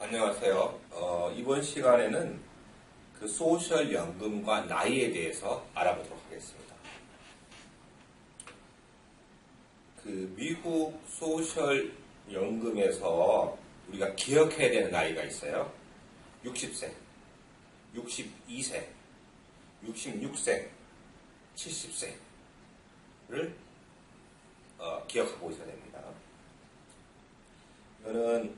안녕하세요. 이번 시간에는 그 소셜연금과 나이에 대해서 알아보도록 하겠습니다. 그 미국 소셜연금에서 우리가 기억해야 되는 나이가 있어요. 60세, 62세, 66세, 70세를 기억하고 있어야 됩니다. 이거는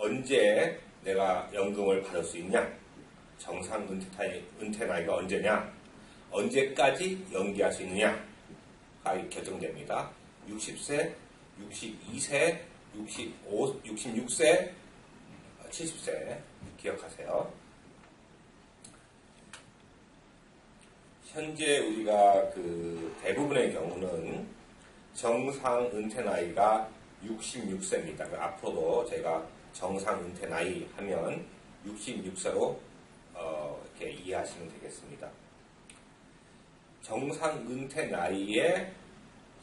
언제 내가 연금을 받을 수 있냐, 정상 은퇴 나이가 언제냐, 언제까지 연기할 수 있느냐가 결정됩니다. 60세, 62세, 66세, 70세 기억하세요. 현재 우리가 그 대부분의 경우는 정상 은퇴 나이가 66세입니다. 앞으로도 제가 정상 은퇴 나이 하면 66세로 이렇게 이해하시면 되겠습니다. 정상 은퇴 나이에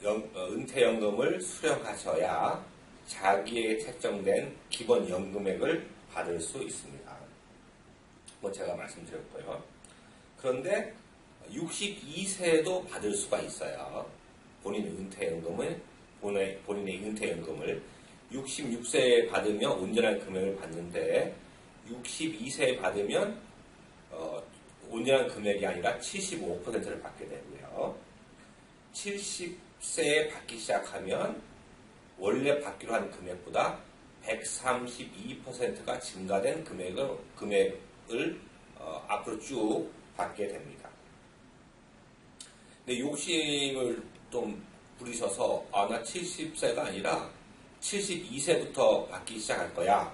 은퇴연금을 수령하셔야 자기의 책정된 기본연금액을 받을 수 있습니다. 뭐 제가 말씀드렸고요. 그런데 62세도 받을 수가 있어요. 본인의 은퇴연금을 66세에 받으면 온전한 금액을 받는데 62세에 받으면 온전한 금액이 아니라 75%를 받게 되고요. 70세에 받기 시작하면 원래 받기로 한 금액보다 132%가 증가된 금액을 앞으로 쭉 받게 됩니다. 근데 욕심을 좀 부리셔서 나 70세가 아니라 72세부터 받기 시작할 거야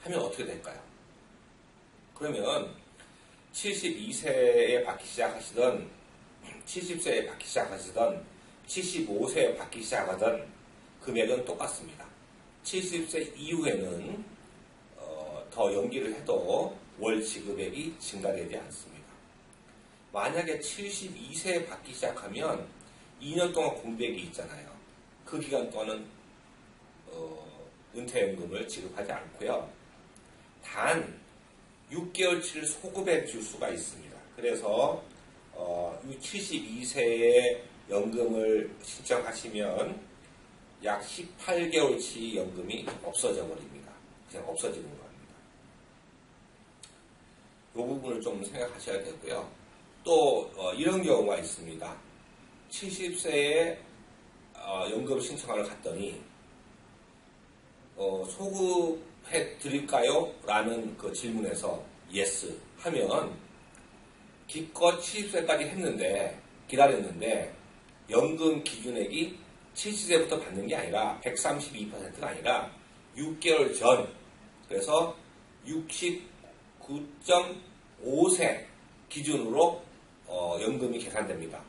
하면 어떻게 될까요? 그러면 72세에 받기 시작하시던 70세에 받기 시작하시던 75세에 받기 시작하던 금액은 똑같습니다. 70세 이후에는 더 연기를 해도 월 지급액이 증가되지 않습니다. 만약에 72세에 받기 시작하면 2년 동안 공백이 있잖아요. 그 기간 동안은 은퇴연금을 지급하지 않고요. 단 6개월치를 소급해 줄 수가 있습니다. 그래서 72세에 연금을 신청하시면 약 18개월치 연금이 없어져 버립니다. 그냥 없어지는 겁니다. 이 부분을 좀 생각하셔야 되고요. 또 이런 경우가 있습니다. 70세에 연금 신청하러 갔더니 소급해 드릴까요? 라는 그 질문에서 yes 하면 기껏 70세까지 했는데 기다렸는데 연금 기준액이 70세부터 받는 게 아니라 132%가 아니라 6개월 전, 그래서 69.5세 기준으로 연금이 계산됩니다.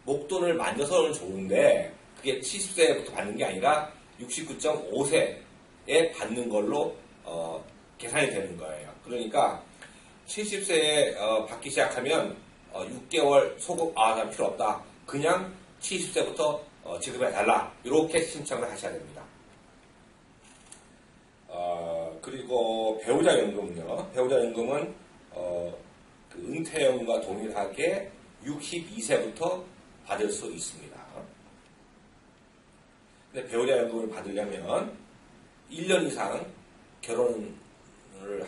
목돈을 만져서는 좋은데 그게 70세부터 받는 게 아니라 69.5세에 받는 걸로 계산이 되는 거예요. 그러니까 70세에 받기 시작하면 6개월 소급 난 필요 없다. 그냥 70세부터 지급해달라. 이렇게 신청을 하셔야 됩니다. 그리고 배우자연금은요. 배우자연금은 그 은퇴연금과 동일하게 62세부터 받을 수 있습니다. 근데 배우자연금을 받으려면 1년 이상 결혼을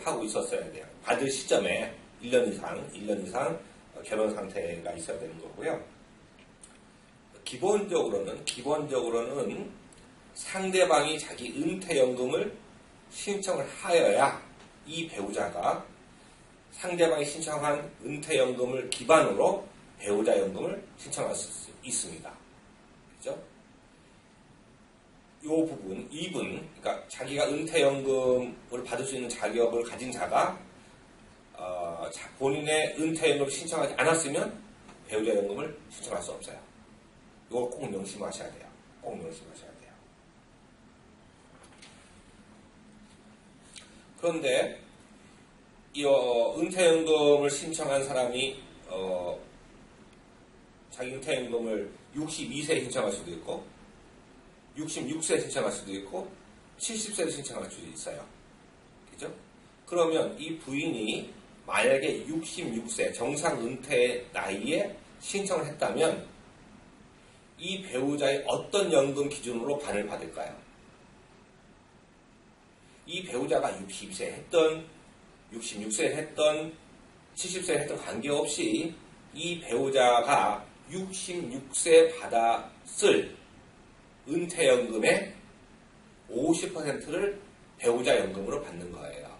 하고 있었어야 돼요. 받을 시점에 1년 이상 결혼 상태가 있어야 되는 거고요. 기본적으로는 상대방이 자기 은퇴연금을 신청을 하여야 이 배우자가 상대방이 신청한 은퇴연금을 기반으로 배우자연금을 신청할 수 있습니다. 그죠? 그러니까 자기가 은퇴연금을 받을 수 있는 자격을 가진 자가 본인의 은퇴연금을 신청하지 않았으면 배우자연금을 신청할 수 없어요. 이걸 꼭 명심하셔야 돼요. 그런데 이 은퇴연금을 신청한 사람이 자기 은퇴연금을 62세에 신청할 수도 있고 66세에 신청할 수도 있고 70세에 신청할 수도 있어요. 그죠? 그러면 이 부인이 만약에 66세 정상 은퇴 나이에 신청을 했다면 이 배우자의 어떤 연금 기준으로 반을 받을까요? 이 배우자가 62세 했던 66세 했던 70세 했던 관계없이 이 배우자가 66세 받았을 은퇴연금의 50%를 배우자 연금으로 받는 거예요.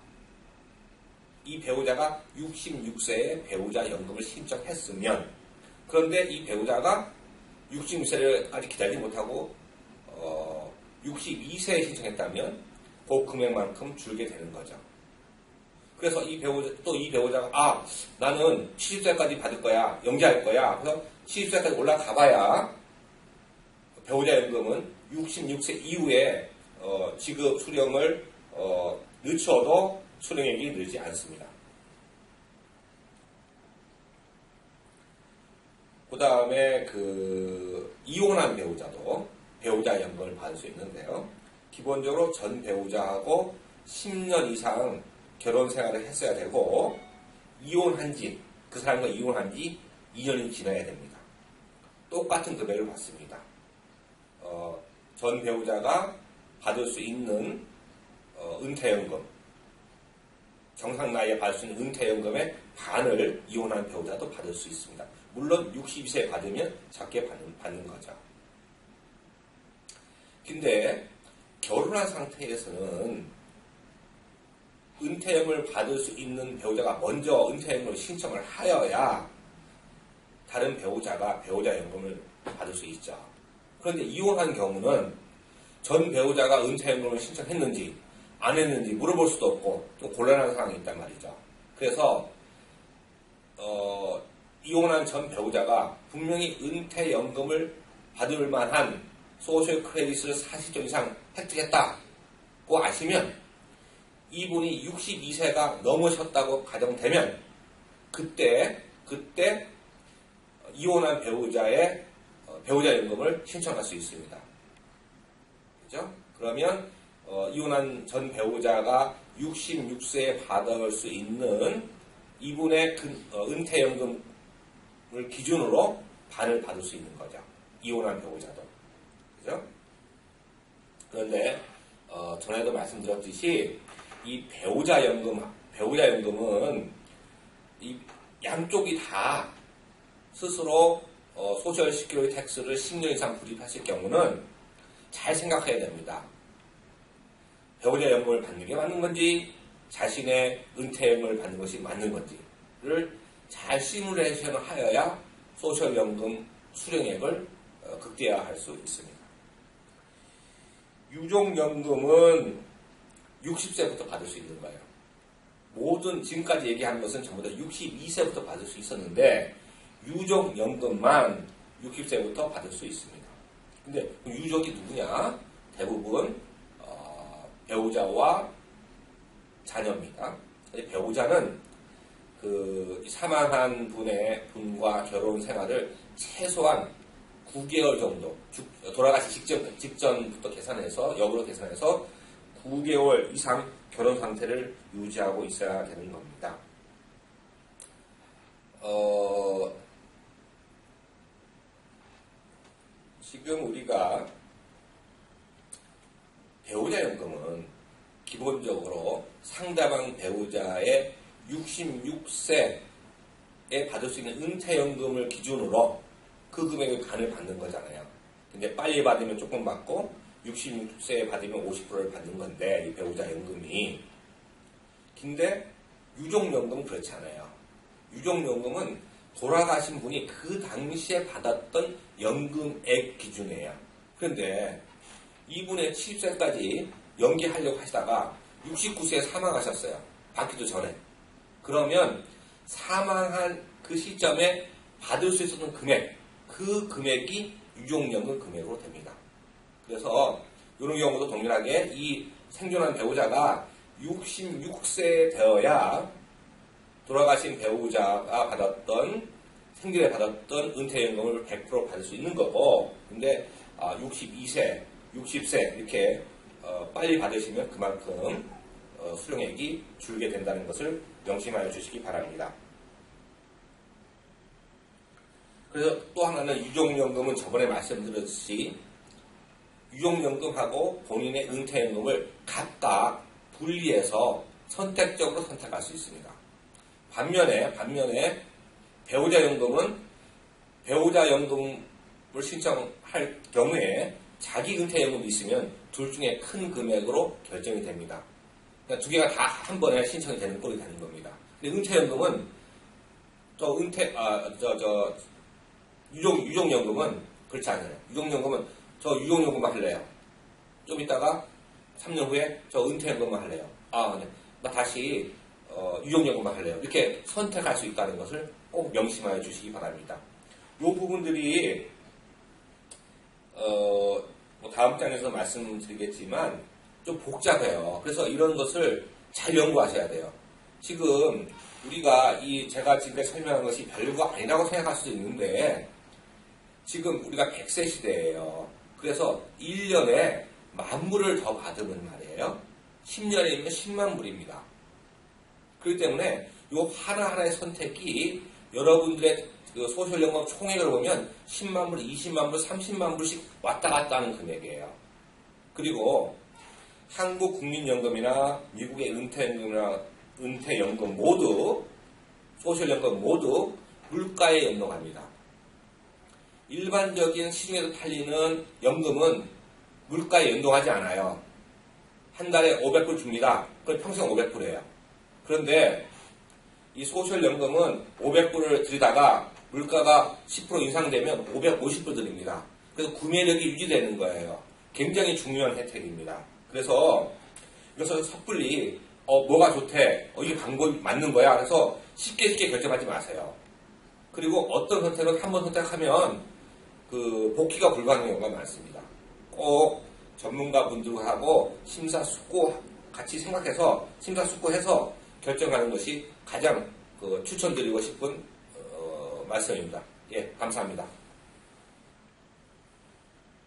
이 배우자가 66세에 배우자 연금을 신청했으면, 그런데 이 배우자가 66세를 기다리지 못하고 62세에 신청했다면 그 금액만큼 줄게 되는 거죠. 그래서 이 배우자가 나는 70세까지 받을 거야, 연기할 거야. 그래서 70세까지 올라가 봐야 배우자 연금은 66세 이후에 지급 수령을 늦춰도 수령액이 늘지 않습니다. 그 다음에 이혼한 배우자도 배우자 연금을 받을 수 있는데요. 기본적으로 전 배우자하고 10년 이상 결혼 생활을 했어야 되고, 그 사람과 이혼한 지 2년이 지나야 됩니다. 똑같은 금액을 받습니다. 전 배우자가 받을 수 있는 은퇴연금, 정상 나이에 받을 수 있는 은퇴연금의 반을 이혼한 배우자도 받을 수 있습니다. 물론 62세에 받으면 작게 받는 거죠. 근데 결혼한 상태에서는 은퇴연금을 받을 수 있는 배우자가 먼저 은퇴연금을 신청을 하여야 다른 배우자가 배우자 연금을 받을 수 있죠. 그런데 이혼한 경우는 전 배우자가 은퇴연금을 신청했는지 안 했는지 물어볼 수도 없고 좀 곤란한 상황이 있단 말이죠. 그래서 이혼한 전 배우자가 분명히 은퇴연금을 받을 만한 소셜 크레딧을 40조 이상 획득했다고 아시면, 이분이 62세가 넘으셨다고 가정되면 그때 이혼한 배우자의 배우자 연금을 신청할 수 있습니다. 그죠? 그러면 이혼한 전 배우자가 66세에 받을 수 있는 이분의 은퇴연금을 기준으로 반을 받을 수 있는 거죠. 이혼한 배우자도. 그죠? 그런데 전에도 말씀드렸듯이 이 배우자 연금은 이 양쪽이 다 스스로 소셜 시큐리티 텍스를 10년 이상 부집하실 경우는 잘 생각해야 됩니다. 배우자 연금을 받는 게 맞는 건지, 자신의 은퇴연금을 받는 것이 맞는 건지를 잘 시뮬레이션을 하여야 소셜연금 수령액을 극대화할 수 있습니다. 유족연금은 60세부터 받을 수 있는 거예요. 모든 지금까지 얘기한 것은 전부 다 62세부터 받을 수 있었는데 유족연금만 60세부터 받을 수 있습니다. 근데 유족이 누구냐? 대부분 배우자와 자녀입니다. 배우자는 사망한 분과 결혼 생활을 최소한 9개월 정도, 돌아가시 직전부터 계산해서, 역으로 계산해서 9개월 이상 결혼 상태를 유지하고 있어야 되는 겁니다. 지금 우리가 배우자 연금은 기본적으로 상대방 배우자의 66세에 받을 수 있는 은퇴연금을 기준으로 그 금액의 반을 받는 거잖아요. 근데 빨리 받으면 조금 받고 66세에 받으면 50%를 받는 건데, 이 배우자 연금이. 근데 유족연금은 그렇지 않아요. 유족연금은 돌아가신 분이 그 당시에 받았던 연금액 기준이에요. 그런데 이분의 70세까지 연기하려고 하시다가 69세에 사망하셨어요. 받기도 전에. 그러면 사망한 그 시점에 받을 수 있었던 금액, 그 금액이 유족연금 금액으로 됩니다. 그래서 이런 경우도 동일하게 이 생존한 배우자가 66세 되어야 돌아가신 배우자가 생전에 받았던 은퇴연금을 100% 받을 수 있는 거고, 근데 62세, 60세 이렇게 빨리 받으시면 그만큼 수령액이 줄게 된다는 것을 명심하여 주시기 바랍니다. 그래서 또 하나는 유족연금은 저번에 말씀드렸듯이 유족연금하고 본인의 은퇴연금을 각각 분리해서 선택적으로 선택할 수 있습니다. 반면에 배우자연금은 배우자연금을 신청할 경우에 자기 은퇴연금이 있으면 둘 중에 큰 금액으로 결정이 됩니다. 그러니까 두 개가 다 한 번에 신청이 되는 꼴이 되는 겁니다. 근데 은퇴연금은 유족연금은 그렇지 않아요. 유족연금은 저 유족연금만 할래요. 좀 있다가 3년 후에 저 은퇴연금만 할래요. 네. 나 다시 유족연금만 할래요. 이렇게 선택할 수 있다는 것을 꼭 명심하여 주시기 바랍니다. 이 부분들이 다음 장에서 말씀드리겠지만 좀 복잡해요. 그래서 이런 것을 잘 연구하셔야 돼요. 지금 우리가 제가 지금까지 설명한 것이 별거 아니라고 생각할 수도 있는데 지금 우리가 100세 시대예요. 그래서 1년에 10,000불을 더 받으면 말이에요. 10년이면 10만 불입니다. 그렇기 때문에 이 하나하나의 선택이 여러분들의 그 소셜연금 총액을 보면 10만 불, 20만 불, 30만 불씩 왔다 갔다 하는 금액이에요. 그리고 한국 국민연금이나 미국의 은퇴연금 모두, 소셜연금 모두 물가에 연동합니다. 일반적인 시중에서 팔리는 연금은 물가에 연동하지 않아요. 한 달에 500불 줍니다. 그럼 평생 500불이에요. 그런데 이 소셜연금은 500불을 들이다가 물가가 10% 인상되면 550불 드립니다. 그래서 구매력이 유지되는 거예요. 굉장히 중요한 혜택입니다. 그래서 이것을 섣불리 뭐가 좋대, 이게 방법이 맞는 거야. 그래서 쉽게 결정하지 마세요. 그리고 어떤 선택은 한번 선택하면 그 복귀가 불가능한 경우가 많습니다. 꼭 전문가분들하고 같이 생각해서 심사숙고해서 결정하는 것이 가장 추천드리고 싶은 말씀입니다. 예, 감사합니다.